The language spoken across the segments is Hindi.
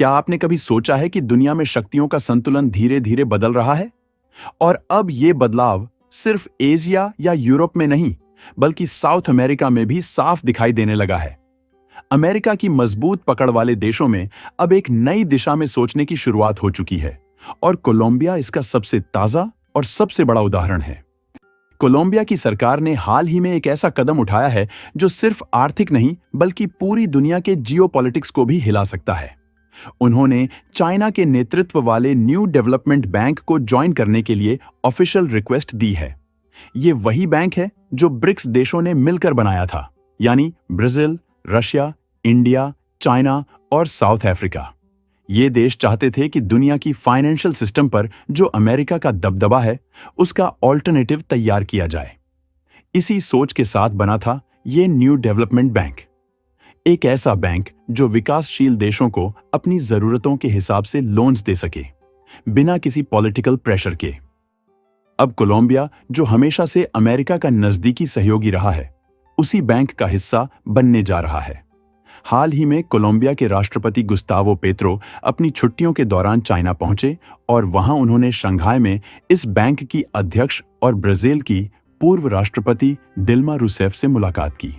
क्या आपने कभी सोचा है कि दुनिया में शक्तियों का संतुलन धीरे धीरे बदल रहा है? और अब ये बदलाव सिर्फ एशिया या यूरोप में नहीं, बल्कि साउथ अमेरिका में भी साफ दिखाई देने लगा है। अमेरिका की मजबूत पकड़ वाले देशों में अब एक नई दिशा में सोचने की शुरुआत हो चुकी है, और कोलंबिया इसका सबसे ताजा और सबसे बड़ा उदाहरण है। कोलंबिया की सरकार ने हाल ही में एक ऐसा कदम उठाया है जो सिर्फ आर्थिक नहीं, बल्कि पूरी दुनिया के जियोपॉलिटिक्स को भी हिला सकता है। उन्होंने चाइना के नेतृत्व वाले न्यू डेवलपमेंट बैंक को ज्वाइन करने के लिए ऑफिशियल रिक्वेस्ट दी है। ये वही बैंक है जो ब्रिक्स देशों ने मिलकर बनाया था, यानी ब्राजील, रशिया, इंडिया, चाइना और साउथ अफ्रीका। ये देश चाहते थे कि दुनिया की फाइनेंशियल सिस्टम पर जो अमेरिका का दबदबा है, उसका ऑल्टरनेटिव तैयार किया जाए। इसी सोच के साथ बना था ये न्यू डेवलपमेंट बैंक, एक ऐसा बैंक जो विकासशील देशों को अपनी जरूरतों के हिसाब से लोन्स दे सके, बिना किसी पॉलिटिकल प्रेशर के। अब कोलंबिया, जो हमेशा से अमेरिका का नजदीकी सहयोगी रहा है, उसी बैंक का हिस्सा बनने जा रहा है। हाल ही में कोलंबिया के राष्ट्रपति गुस्तावो पेत्रो अपनी छुट्टियों के दौरान चाइना पहुंचे और वहां उन्होंने शंघाई में इस बैंक की अध्यक्ष और ब्राजील की पूर्व राष्ट्रपति दिल्मा रूसेफ से मुलाकात की।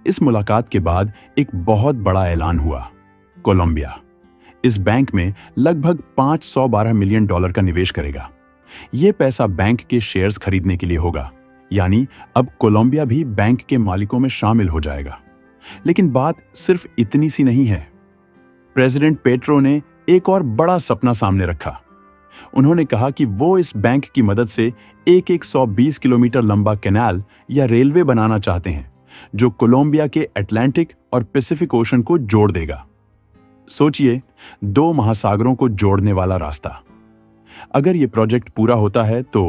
इस मुलाकात के बाद एक बहुत बड़ा ऐलान हुआ। कोलंबिया इस बैंक में लगभग $512 मिलियन का निवेश करेगा। यह पैसा बैंक के शेयर्स खरीदने के लिए होगा, यानी अब कोलंबिया भी बैंक के मालिकों में शामिल हो जाएगा। लेकिन बात सिर्फ इतनी सी नहीं है। प्रेसिडेंट पेट्रो ने एक और बड़ा सपना सामने रखा। उन्होंने कहा कि वो इस बैंक की मदद से एक 120 किलोमीटर लंबा कैनाल या रेलवे बनाना चाहते हैं, जो कोलंबिया के अटलांटिक और पैसिफिक ओशन को जोड़ देगा। सोचिए, 2 महासागरों को जोड़ने वाला रास्ता। अगर यह प्रोजेक्ट पूरा होता है तो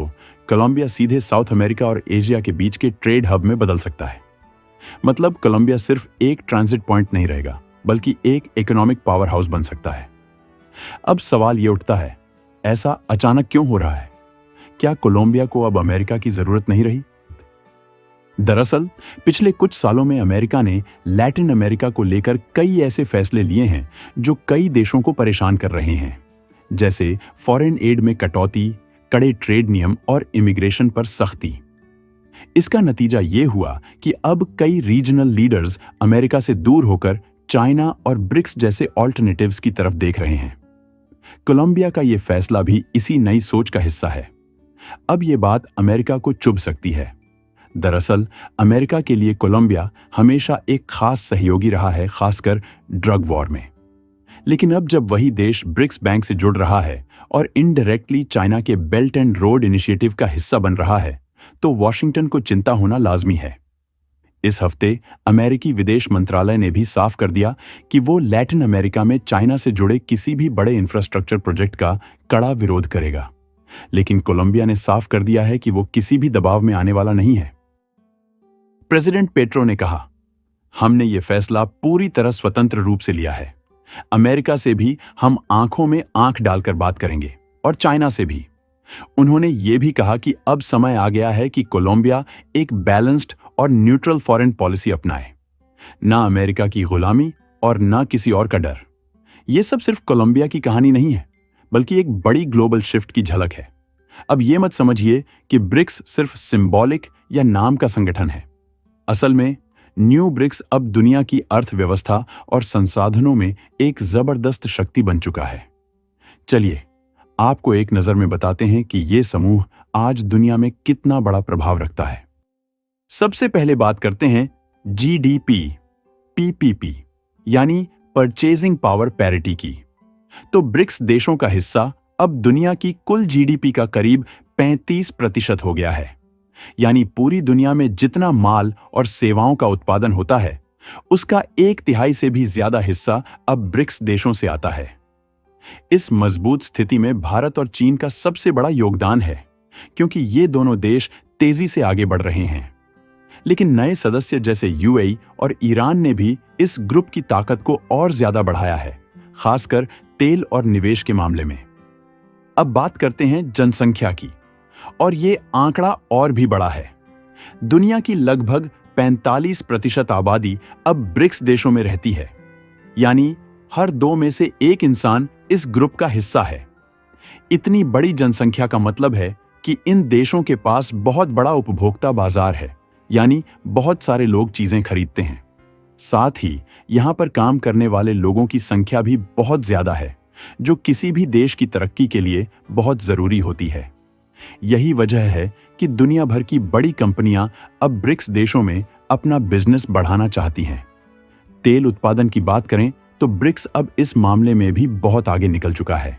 कोलंबिया सीधे साउथ अमेरिका और एशिया के बीच के ट्रेड हब में बदल सकता है। मतलब कोलंबिया सिर्फ एक ट्रांजिट पॉइंट नहीं रहेगा, बल्कि एक इकोनॉमिक पावर हाउस बन सकता है। अब सवाल यह उठता है, ऐसा अचानक क्यों हो रहा है? क्या कोलंबिया को अब अमेरिका की जरूरत नहीं रही? दरअसल पिछले कुछ सालों में अमेरिका ने लैटिन अमेरिका को लेकर कई ऐसे फैसले लिए हैं जो कई देशों को परेशान कर रहे हैं, जैसे फॉरेन एड में कटौती, कड़े ट्रेड नियम और इमिग्रेशन पर सख्ती। इसका नतीजा यह हुआ कि अब कई रीजनल लीडर्स अमेरिका से दूर होकर चाइना और ब्रिक्स जैसे ऑल्टरनेटिव्स की तरफ देख रहे हैं। कोलंबिया का यह फैसला भी इसी नई सोच का हिस्सा है। अब यह बात अमेरिका को चुभ सकती है। दरअसल अमेरिका के लिए कोलंबिया हमेशा एक खास सहयोगी रहा है, खासकर ड्रग वॉर में। लेकिन अब जब वही देश ब्रिक्स बैंक से जुड़ रहा है और इनडायरेक्टली चाइना के बेल्ट एंड रोड इनिशिएटिव का हिस्सा बन रहा है, तो वॉशिंगटन को चिंता होना लाजमी है। इस हफ्ते अमेरिकी विदेश मंत्रालय ने भी साफ कर दिया कि वो लैटिन अमेरिका में चाइना से जुड़े किसी भी बड़े इंफ्रास्ट्रक्चर प्रोजेक्ट का कड़ा विरोध करेगा। लेकिन कोलंबिया ने साफ कर दिया है कि वो किसी भी दबाव में आने वाला नहीं है। प्रेसिडेंट पेट्रो ने कहा, हमने ये फैसला पूरी तरह स्वतंत्र रूप से लिया है। अमेरिका से भी हम आंखों में आंख डालकर बात करेंगे, और चाइना से भी। उन्होंने ये भी कहा कि अब समय आ गया है कि कोलंबिया एक बैलेंस्ड और न्यूट्रल फॉरेन पॉलिसी अपनाए, ना अमेरिका की गुलामी और ना किसी और का डर। यह सब सिर्फ कोलंबिया की कहानी नहीं है, बल्कि एक बड़ी ग्लोबल शिफ्ट की झलक है। अब यह मत समझिए कि ब्रिक्स सिर्फ सिंबॉलिक या नाम का संगठन है। असल में न्यू ब्रिक्स अब दुनिया की अर्थव्यवस्था और संसाधनों में एक जबरदस्त शक्ति बन चुका है। चलिए आपको एक नजर में बताते हैं कि यह समूह आज दुनिया में कितना बड़ा प्रभाव रखता है। सबसे पहले बात करते हैं जीडीपी, पीपीपी यानी परचेजिंग पावर पैरिटी की। तो ब्रिक्स देशों का हिस्सा अब दुनिया की कुल जीडीपी का करीब 35% हो गया है। यानी पूरी दुनिया में जितना माल और सेवाओं का उत्पादन होता है, उसका 1/3 से भी ज्यादा हिस्सा अब ब्रिक्स देशों से आता है। इस मजबूत स्थिति में भारत और चीन का सबसे बड़ा योगदान है, क्योंकि ये दोनों देश तेजी से आगे बढ़ रहे हैं। लेकिन नए सदस्य जैसे यूएई और ईरान ने भी इस ग्रुप की ताकत को और ज्यादा बढ़ाया है, खासकर तेल और निवेश के मामले में। अब बात करते हैं जनसंख्या की, और ये आंकड़ा और भी बड़ा है। दुनिया की लगभग 45% आबादी अब ब्रिक्स देशों में रहती है, यानी हर 2 में से 1 इंसान इस ग्रुप का हिस्सा है। इतनी बड़ी जनसंख्या का मतलब है कि इन देशों के पास बहुत बड़ा उपभोक्ता बाजार है, यानी बहुत सारे लोग चीजें खरीदते हैं। साथ ही यहां पर काम करने वाले लोगों की संख्या भी बहुत ज्यादा है, जो किसी भी देश की तरक्की के लिए बहुत जरूरी होती है। यही वजह है कि दुनिया भर की बड़ी कंपनियां अब ब्रिक्स देशों में अपना बिजनेस बढ़ाना चाहती हैं। तेल उत्पादन की बात करें तो ब्रिक्स अब इस मामले में भी बहुत आगे निकल चुका है।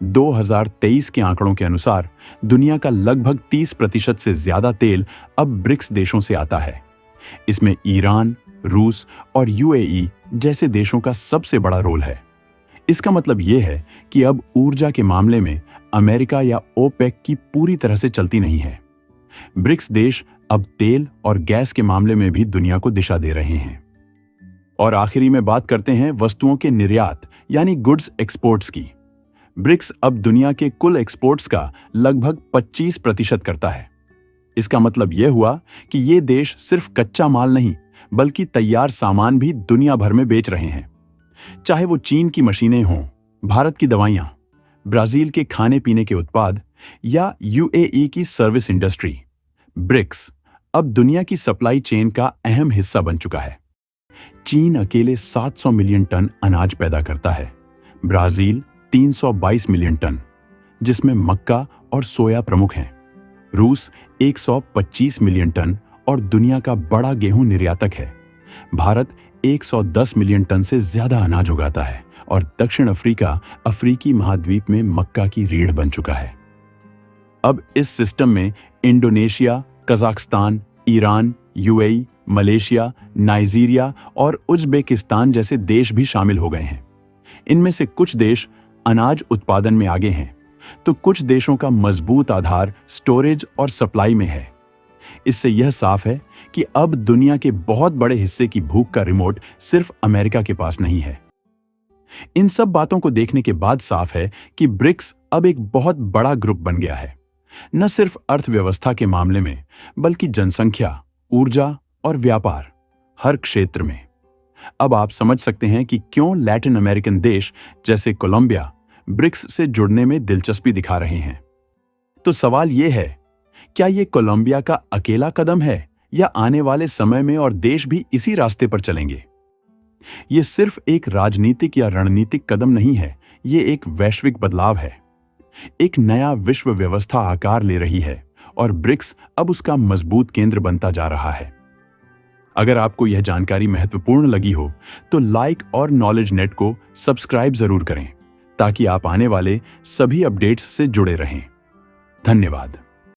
2023 के आंकड़ों के अनुसार दुनिया का लगभग 30% से ज्यादा तेल अब ब्रिक्स देशों से आता है। इसमें ईरान, रूस और यूएई जैसे देशों का सबसे बड़ा रोल है। इसका मतलब यह है कि अब ऊर्जा के मामले में अमेरिका या ओपेक की पूरी तरह से चलती नहीं है। ब्रिक्स देश अब तेल और गैस के मामले में भी दुनिया को दिशा दे रहे हैं। और आखिरी में बात करते हैं वस्तुओं के निर्यात यानी गुड्स एक्सपोर्ट्स की। ब्रिक्स अब दुनिया के कुल एक्सपोर्ट्स का लगभग 25% करता है। इसका मतलब यह हुआ कि ये देश सिर्फ कच्चा माल नहीं बल्कि तैयार सामान भी दुनिया भर में बेच रहे हैं। चाहे वो चीन की मशीनें हों, भारत की दवाइयां, ब्राजील के खाने पीने के उत्पाद या यूएई की सर्विस इंडस्ट्री, ब्रिक्स अब दुनिया की सप्लाई चेन का अहम हिस्सा बन चुका है। चीन अकेले 700 मिलियन टन अनाज पैदा करता है, ब्राजील 322 मिलियन टन, जिसमें मक्का और सोया प्रमुख हैं। रूस 125 मिलियन टन और दुनिया का बड़ा गेहूं निर्यातक है। भारत 110 मिलियन टन से ज्यादा अनाज उगाता है और दक्षिण अफ्रीका अफ्रीकी महाद्वीप में मक्का की रीढ़ बन चुका है। अब इस सिस्टम में Indonesia, Kazakhstan, Iran, UAE, Malaysia, Nigeria और उज्बेकिस्तान जैसे देश भी शामिल हो गए हैं। इनमें से कुछ देश अनाज उत्पादन में आगे हैं, तो कुछ देशों का मजबूत आधार स्टोरेज और सप्लाई में है। इससे यह साफ है कि अब दुनिया के बहुत बड़े हिस्से की भूख का रिमोट सिर्फ अमेरिका के पास नहीं है। इन सब बातों को देखने के बाद साफ है कि ब्रिक्स अब एक बहुत बड़ा ग्रुप बन गया है, न सिर्फ अर्थव्यवस्था के मामले में बल्कि जनसंख्या, ऊर्जा और व्यापार, हर क्षेत्र में। अब आप समझ सकते हैं कि क्यों लैटिन अमेरिकन देश जैसे कोलंबिया ब्रिक्स से जुड़ने में दिलचस्पी दिखा रहे हैं। तो सवाल यह है, क्या यह कोलंबिया का अकेला कदम है या आने वाले समय में और देश भी इसी रास्ते पर चलेंगे? यह सिर्फ एक राजनीतिक या रणनीतिक कदम नहीं है, यह एक वैश्विक बदलाव है। एक नया विश्व व्यवस्था आकार ले रही है और ब्रिक्स अब उसका मजबूत केंद्र बनता जा रहा है। अगर आपको यह जानकारी महत्वपूर्ण लगी हो तो लाइक और नॉलेज नेट को सब्सक्राइब जरूर करें ताकि आप आने वाले सभी अपडेट्स से जुड़े रहें। धन्यवाद।